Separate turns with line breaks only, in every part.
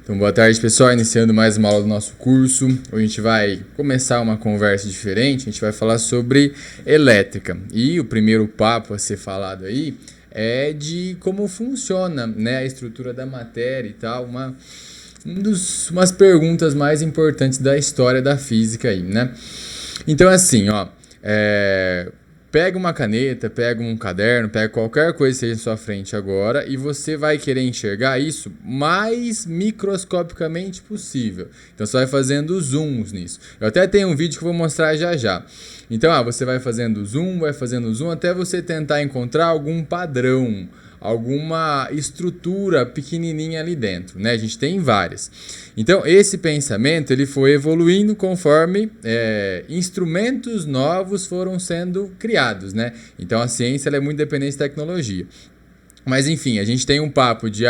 Então, boa tarde, pessoal. Iniciando mais uma aula do nosso curso. Hoje a gente vai começar uma conversa diferente. A gente vai falar sobre elétrica. E o primeiro papo a ser falado aí é de como funciona, né, a estrutura da matéria e tal. Umas perguntas mais importantes da história da física aí, né? Então, assim, ó, pega uma caneta, pega um caderno, pega qualquer coisa que esteja em sua frente agora e você vai querer enxergar isso mais microscopicamente possível. Então você vai fazendo zooms nisso. Eu até tenho um vídeo que eu vou mostrar já já. Então você vai fazendo zoom até você tentar encontrar algum padrão, alguma estrutura pequenininha ali dentro, né? A gente tem várias. Então, esse pensamento ele foi evoluindo conforme instrumentos novos foram sendo criados, né? Então, a ciência ela é muito dependente da tecnologia. Mas enfim, a gente tem um papo de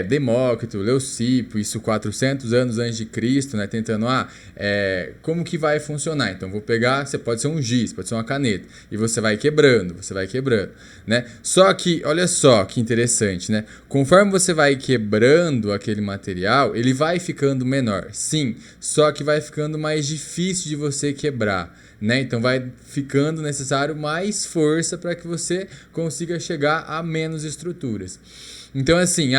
Demócrito, Leucipo, isso 400 anos antes de Cristo, né, tentando, como que vai funcionar? Então, vou pegar, você pode ser um giz, pode ser uma caneta, e você vai quebrando, né? Só que, olha só que interessante, né? Conforme você vai quebrando aquele material, ele vai ficando menor, sim, só que vai ficando mais difícil de você quebrar. Né? Então vai ficando necessário mais força para que você consiga chegar a menos estruturas. Então, assim,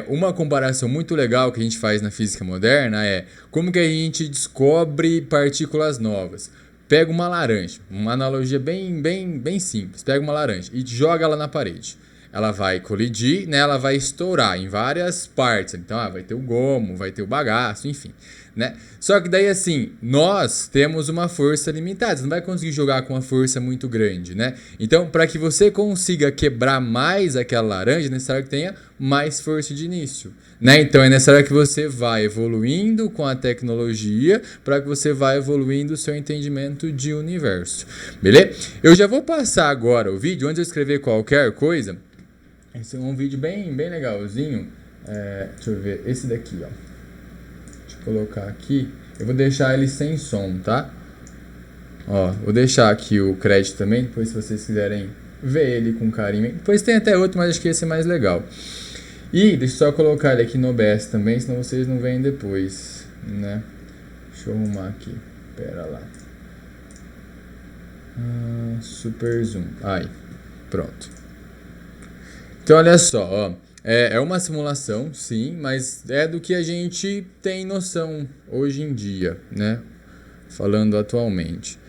uma comparação muito legal que a gente faz na física moderna é como que a gente descobre partículas novas. Pega uma laranja, uma analogia bem simples. Pega uma laranja e joga ela na parede. Ela vai colidir, né? Ela vai estourar em várias partes. Então, vai ter o gomo, vai ter o bagaço, enfim. Né? Só que daí assim, nós temos uma força limitada, você não vai conseguir jogar com uma força muito grande, né? Então, para que você consiga quebrar mais aquela laranja, é necessário que tenha mais força de início, né? Então, é necessário que você vá evoluindo com a tecnologia para que você vá evoluindo o seu entendimento de universo, beleza? Eu já vou passar agora o vídeo, antes de eu escrever qualquer coisa. Esse é um vídeo bem legalzinho, deixa eu ver, esse daqui, ó. Colocar aqui, eu vou deixar ele sem som, tá? Ó, vou deixar aqui o crédito também, depois se vocês quiserem ver ele com carinho. Depois tem até outro, mas acho que esse é mais legal. E deixa eu só colocar ele aqui no OBS também, senão vocês não veem depois, né? Deixa eu arrumar aqui, pera lá. Super zoom, aí, pronto. Então olha só, ó. É uma simulação, sim, mas é do que a gente tem noção hoje em dia, né? Falando atualmente.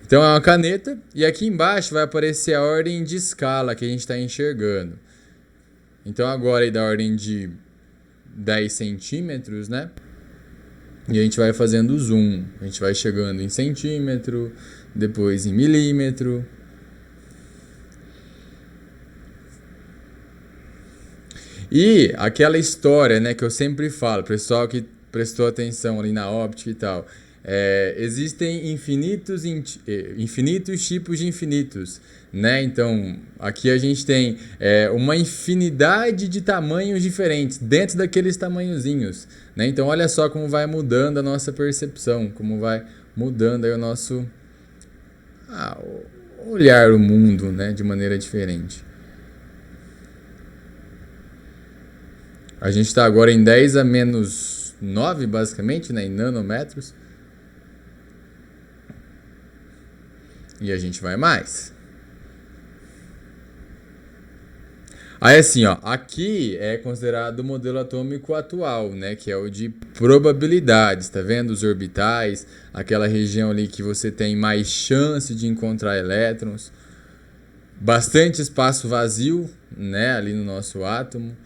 Então é uma caneta e aqui embaixo vai aparecer a ordem de escala que a gente está enxergando. Então agora é da ordem de 10 centímetros, né? E a gente vai fazendo zoom. A gente vai chegando em centímetro, depois em milímetro. E aquela história, né, que eu sempre falo, pessoal que prestou atenção ali na óptica e tal, existem infinitos tipos de infinitos, né? Então, aqui a gente tem uma infinidade de tamanhos diferentes dentro daqueles tamanhozinhos, né? Então, olha só como vai mudando a nossa percepção, como vai mudando aí o nosso olhar o mundo, né, de maneira diferente. A gente está agora em 10 a menos 9, basicamente, né, em nanômetros. E a gente vai mais. Aí assim, ó, aqui é considerado o modelo atômico atual, né, que é o de probabilidades, tá vendo? Os orbitais, aquela região ali que você tem mais chance de encontrar elétrons. Bastante espaço vazio, né, ali no nosso átomo.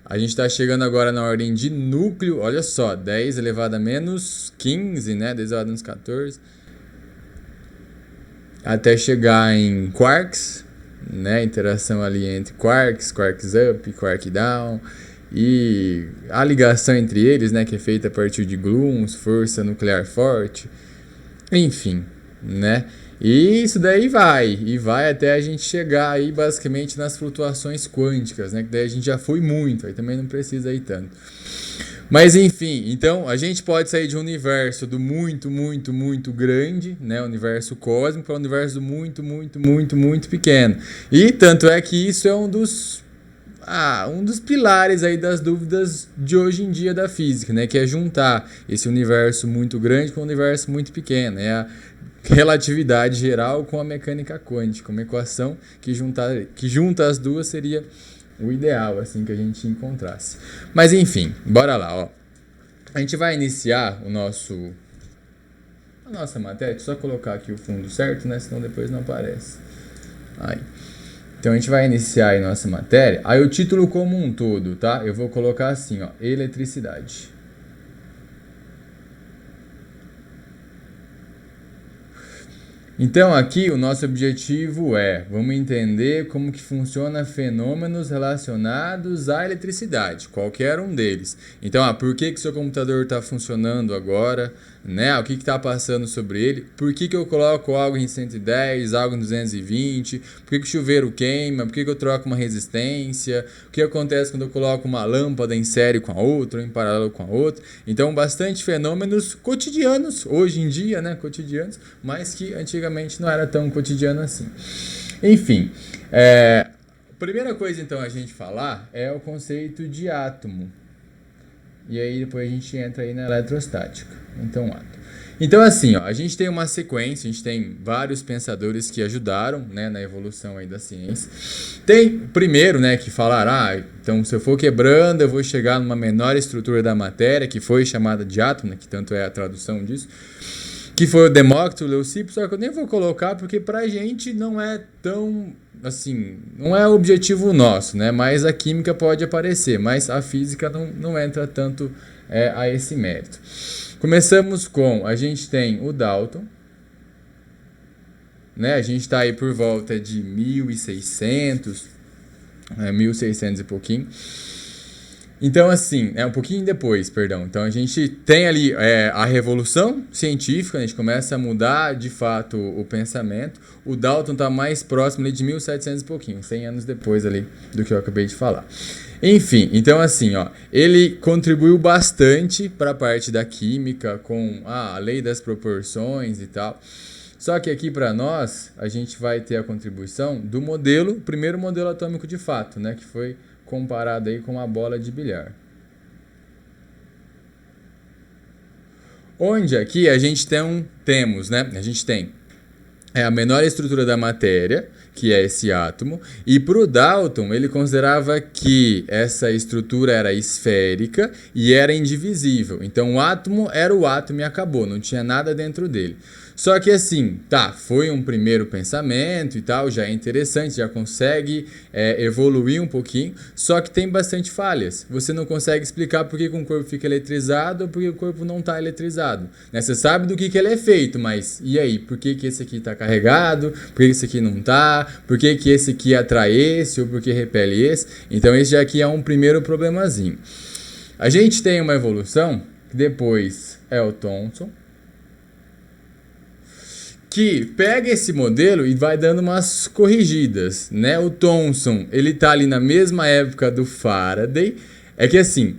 A gente está chegando agora na ordem de núcleo, olha só, 10 elevado a menos 15, né? 10 elevado a menos 14. Até chegar em quarks, né? Interação ali entre quarks, quarks up, quark down. E a ligação entre eles, né? Que é feita a partir de gluons, força nuclear forte. Enfim, né? E isso daí vai até a gente chegar aí basicamente nas flutuações quânticas, né? Que daí a gente já foi muito, aí também não precisa ir tanto. Mas enfim, então a gente pode sair de um universo do muito grande, né? Universo cósmico, para um universo do muito pequeno. E tanto é que isso é um dos um dos pilares aí das dúvidas de hoje em dia da física, né? Que é juntar esse universo muito grande com um universo muito pequeno. É a relatividade geral com a mecânica quântica, uma equação que junta as duas seria o ideal, assim, que a gente encontrasse. Mas enfim, bora lá, ó. A gente vai iniciar a nossa matéria, deixa eu só colocar aqui o fundo certo, né? Senão depois não aparece. Aí. Então a gente vai iniciar aí nossa matéria. Aí o título como um todo, tá? Eu vou colocar assim, ó, eletricidade. Então aqui o nosso objetivo vamos entender como que funciona fenômenos relacionados à eletricidade, qualquer um deles. Então, por que seu computador está funcionando agora, né? O que está passando sobre ele? Por que eu coloco algo em 110, algo em 220? Por que o chuveiro queima? Por que eu troco uma resistência? O que acontece quando eu coloco uma lâmpada em série com a outra, ou em paralelo com a outra? Então, bastante fenômenos cotidianos, hoje em dia, né? Cotidianos, mas que antigamente não era tão cotidiano assim. Enfim, a primeira coisa então a gente falar é o conceito de átomo. E aí depois a gente entra aí na eletrostática. Então, átomo. Então assim, ó, a gente tem uma sequência, a gente tem vários pensadores que ajudaram, né, na evolução aí da ciência. Tem primeiro, né, que falaram, então se eu for quebrando, eu vou chegar numa menor estrutura da matéria, que foi chamada de átomo, né, que tanto é a tradução disso, que foi o Demócrito, o Leucipo, só que eu nem vou colocar porque pra gente não é tão, assim, não é o objetivo nosso, né? Mas a química pode aparecer, mas a física não entra tanto a esse mérito. Começamos com, a gente tem o Dalton, né? A gente está aí por volta de 1600 e pouquinho. Então, assim, um pouquinho depois, perdão. Então, a gente tem ali a revolução científica, a gente começa a mudar, de fato, o pensamento. O Dalton está mais próximo ali de 1700 e pouquinho, 100 anos depois ali do que eu acabei de falar. Enfim, então, assim, ó, ele contribuiu bastante para a parte da química, com a lei das proporções e tal. Só que aqui para nós, a gente vai ter a contribuição do primeiro modelo atômico de fato, né, que foi comparado aí com a bola de bilhar. Onde aqui a gente temos, né? A gente tem a menor estrutura da matéria, que é esse átomo, e para o Dalton ele considerava que essa estrutura era esférica e era indivisível. Então o átomo era o átomo e acabou, não tinha nada dentro dele. Só que assim, foi um primeiro pensamento e tal, já é interessante, já consegue evoluir um pouquinho, só que tem bastante falhas. Você não consegue explicar por que um corpo fica eletrizado ou por que o corpo não está eletrizado. Né? Você sabe do que ele é feito, mas e aí? Por que esse aqui está carregado? Por que esse aqui não está? Por que esse aqui atrai esse ou por que repele esse? Então esse já aqui é um primeiro problemazinho. A gente tem uma evolução, que depois é o Thomson, que pega esse modelo e vai dando umas corrigidas, né? O Thomson, ele tá ali na mesma época do Faraday. É que assim,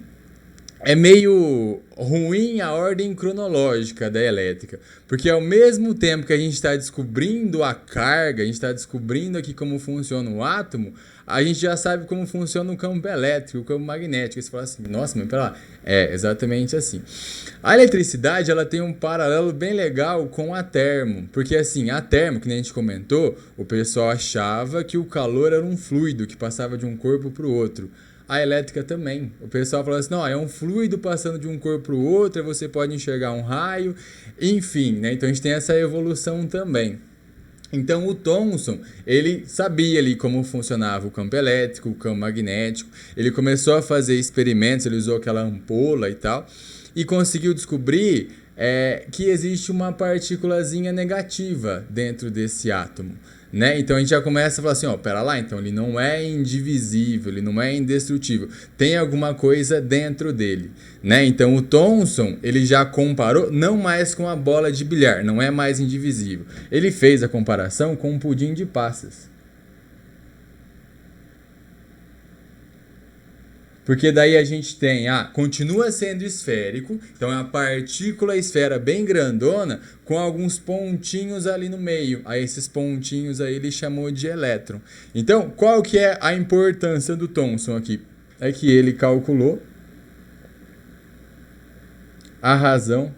é meio ruim a ordem cronológica da elétrica, porque ao mesmo tempo que a gente está descobrindo a carga, a gente está descobrindo aqui como funciona o átomo, a gente já sabe como funciona o campo elétrico, o campo magnético. Você fala assim, nossa, mas pera lá, é exatamente assim. A eletricidade, ela tem um paralelo bem legal com a termo, porque assim, a termo, que nem a gente comentou, o pessoal achava que o calor era um fluido que passava de um corpo para o outro. A elétrica também. O pessoal fala assim, não, é um fluido passando de um corpo para o outro, aí você pode enxergar um raio, enfim, né? Então a gente tem essa evolução também. Então o Thomson, ele sabia ali como funcionava o campo elétrico, o campo magnético, ele começou a fazer experimentos, ele usou aquela ampola e tal, e conseguiu descobrir que existe uma partículazinha negativa dentro desse átomo. Né? Então a gente já começa a falar assim, pera lá, então ele não é indivisível, ele não é indestrutível, tem alguma coisa dentro dele, né? Então o Thomson, ele já comparou não mais com a bola de bilhar, não é mais indivisível. Ele fez a comparação com um pudim de passas. Porque daí a gente tem, continua sendo esférico, então é uma partícula esfera bem grandona com alguns pontinhos ali no meio. Aí esses pontinhos aí ele chamou de elétron. Então, qual que é a importância do Thomson aqui? É que ele calculou a razão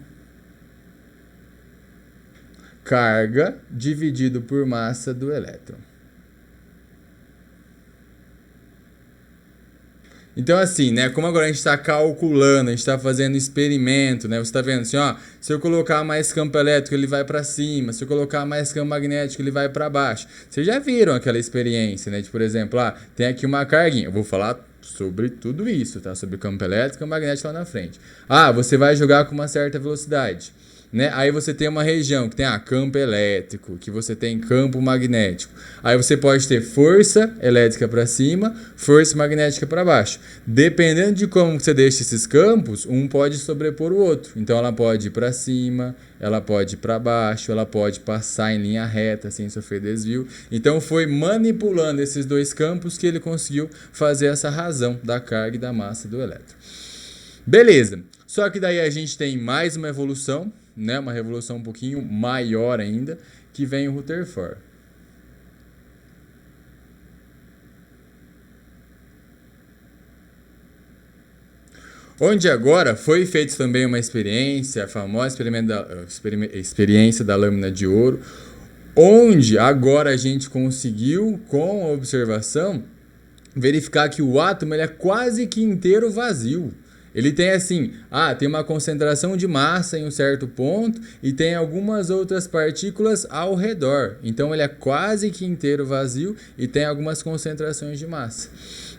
carga dividido por massa do elétron. Então, assim, né? Como agora a gente está calculando, a gente está fazendo experimento, né? Você está vendo assim, ó, se eu colocar mais campo elétrico, ele vai para cima. Se eu colocar mais campo magnético, ele vai para baixo. Vocês já viram aquela experiência, né? De, por exemplo, tem aqui uma carguinha. Eu vou falar sobre tudo isso, tá? Sobre campo elétrico e campo magnético lá na frente. Você vai jogar com uma certa velocidade. Né? Aí você tem uma região que tem campo elétrico, que você tem campo magnético. Aí você pode ter força elétrica para cima, força magnética para baixo. Dependendo de como você deixa esses campos, um pode sobrepor o outro. Então ela pode ir para cima, ela pode ir para baixo, ela pode passar em linha reta sem sofrer desvio. Então foi manipulando esses dois campos que ele conseguiu fazer essa razão da carga e da massa do elétron. Beleza. Só que daí a gente tem mais uma evolução, né, uma revolução um pouquinho maior ainda, que vem o Rutherford. Onde agora foi feita também uma experiência, a famosa experiência da lâmina de ouro, onde agora a gente conseguiu, com a observação, verificar que o átomo ele é quase que inteiro vazio. Ele tem assim, tem uma concentração de massa em um certo ponto e tem algumas outras partículas ao redor. Então ele é quase que inteiro vazio e tem algumas concentrações de massa.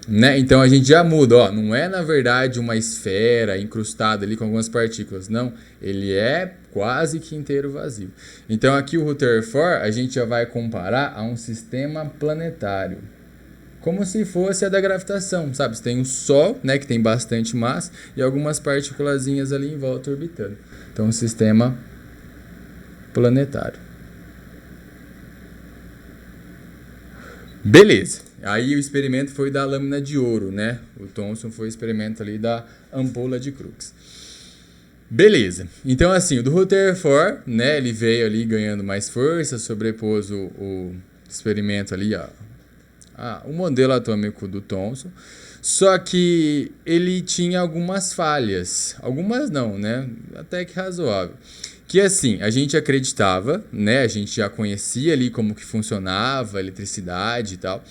Né? Então a gente já muda, não é na verdade uma esfera incrustada ali com algumas partículas, não. Ele é quase que inteiro vazio. Então aqui o Rutherford a gente já vai comparar a um sistema planetário. Como se fosse a da gravitação, sabe? Você tem o Sol, né, que tem bastante massa, e algumas partículazinhas ali em volta orbitando. Então, um sistema planetário. Beleza. Aí o experimento foi da lâmina de ouro, né? O Thomson foi o experimento ali da ampola de Crookes. Beleza. Então, assim, o do Rutherford, né, ele veio ali ganhando mais força, sobrepôs o experimento ali, o modelo atômico do Thomson, só que ele tinha algumas falhas, algumas não, né, até que razoável, que assim, a gente acreditava, né, a gente já conhecia ali como que funcionava a eletricidade e tal,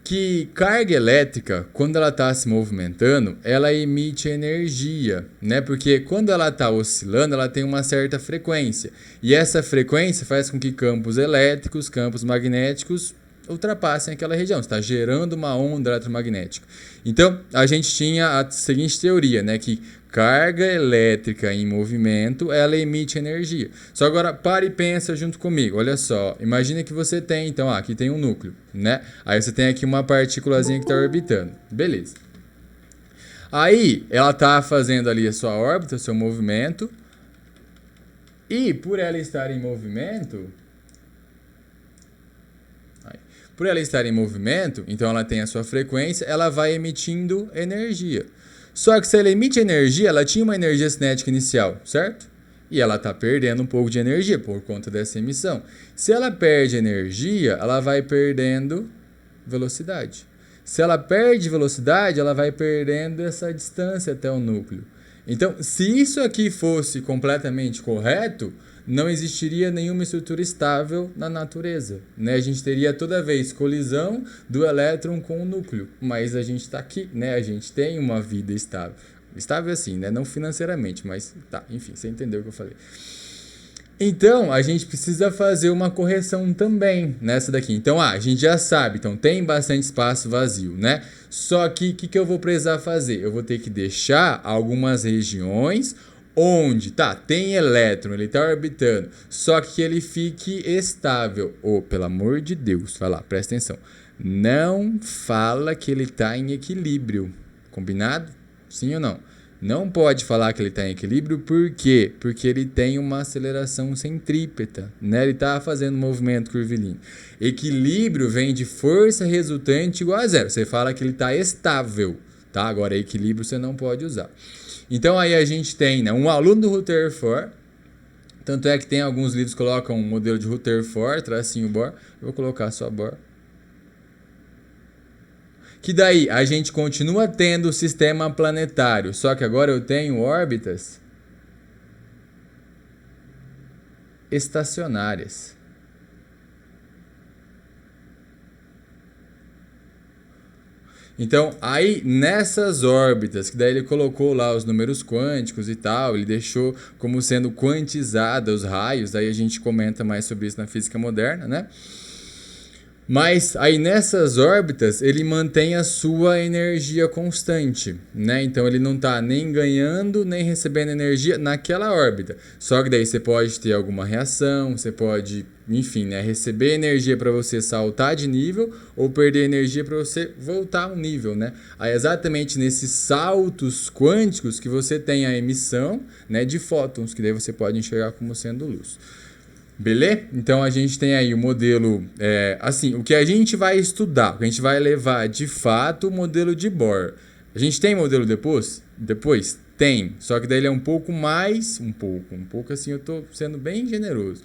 que carga elétrica, quando ela está se movimentando, ela emite energia, né? Porque quando ela está oscilando, ela tem uma certa frequência, e essa frequência faz com que campos elétricos, campos magnéticos ultrapassem aquela região, está gerando uma onda eletromagnética. Então, a gente tinha a seguinte teoria, né, que carga elétrica em movimento, ela emite energia. Só agora, para e pensa junto comigo, olha só, imagina que você tem, então, aqui tem um núcleo, né, aí você tem aqui uma partículazinha que está orbitando, beleza. Aí, ela está fazendo ali a sua órbita, o seu movimento, e por ela estar em movimento, então ela tem a sua frequência, ela vai emitindo energia. Só que se ela emite energia, ela tinha uma energia cinética inicial, certo? E ela está perdendo um pouco de energia por conta dessa emissão. Se ela perde energia, ela vai perdendo velocidade. Se ela perde velocidade, ela vai perdendo essa distância até o núcleo. Então, se isso aqui fosse completamente correto, não existiria nenhuma estrutura estável na natureza, né? A gente teria toda vez colisão do elétron com o núcleo, mas a gente está aqui, né? A gente tem uma vida estável. Estável assim, né? Não financeiramente, mas enfim, você entendeu o que eu falei. Então, a gente precisa fazer uma correção também nessa daqui. Então, a gente já sabe, então tem bastante espaço vazio, né? Só que o que eu vou precisar fazer? Eu vou ter que deixar algumas regiões onde, tem elétron, ele está orbitando, só que ele fique estável. Pelo amor de Deus, vai lá, presta atenção. Não fala que ele está em equilíbrio, combinado? Sim ou não? Não pode falar que ele está em equilíbrio, por quê? Porque ele tem uma aceleração centrípeta, né? Ele está fazendo um movimento curvilíneo. Equilíbrio vem de força resultante igual a zero. Você fala que ele está estável, tá? Agora, equilíbrio você não pode usar. Então, aí a gente tem, né, um aluno do Rutherford, tanto é que tem alguns livros que colocam um modelo de Rutherford, tracinho Bohr, eu vou colocar só Bohr. Que daí a gente continua tendo o sistema planetário, só que agora eu tenho órbitas estacionárias. Então, aí nessas órbitas, que daí ele colocou lá os números quânticos e tal, ele deixou como sendo quantizada os raios, daí a gente comenta mais sobre isso na física moderna, né? Mas aí nessas órbitas ele mantém a sua energia constante, né? Então ele não está nem ganhando nem recebendo energia naquela órbita. Só que daí você pode ter alguma reação, você pode, enfim, né, receber energia para você saltar de nível ou perder energia para você voltar a um nível, né? Aí exatamente nesses saltos quânticos que você tem a emissão, né, de fótons, que daí você pode enxergar como sendo luz. Beleza? Então a gente tem aí o modelo, assim, o que a gente vai estudar, o que a gente vai levar de fato o modelo de Bohr. A gente tem modelo depois? Depois? Tem, só que daí ele é um pouco mais, um pouco assim, eu estou sendo bem generoso,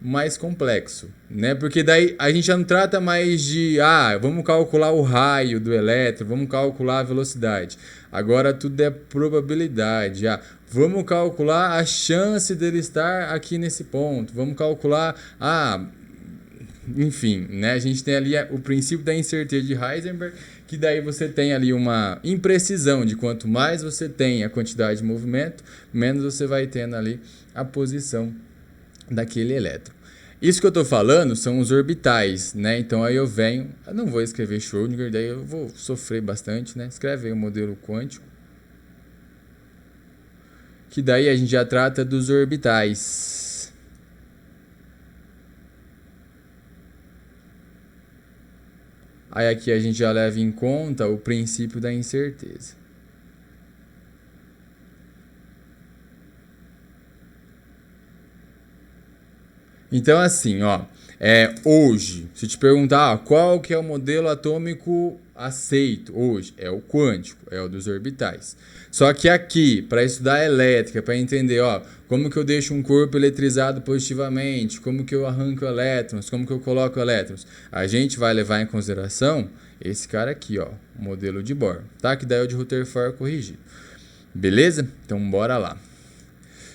mais complexo, né? Porque daí a gente já não trata mais de, vamos calcular o raio do elétron, vamos calcular a velocidade. Agora tudo é probabilidade. Vamos calcular a chance dele estar aqui nesse ponto. Vamos calcular, enfim, né? A gente tem ali o princípio da incerteza de Heisenberg, que daí você tem ali uma imprecisão de quanto mais você tem a quantidade de movimento, menos você vai tendo ali a posição daquele elétron. Isso que eu estou falando são os orbitais, né? Então aí eu não vou escrever Schrödinger, daí eu vou sofrer bastante, né? Escreve aí o modelo quântico, que daí a gente já trata dos orbitais. Aí aqui a gente já leva em conta o princípio da incerteza. Então, assim, hoje, se te perguntar qual que é o modelo atômico aceito hoje, é o quântico, é o dos orbitais. Só que aqui, para estudar elétrica, para entender como que eu deixo um corpo eletrizado positivamente, como que eu arranco elétrons, como que eu coloco elétrons, a gente vai levar em consideração esse cara aqui, o modelo de Bohr, tá? Que daí é o de Rutherford corrigido. Beleza? Então, bora lá.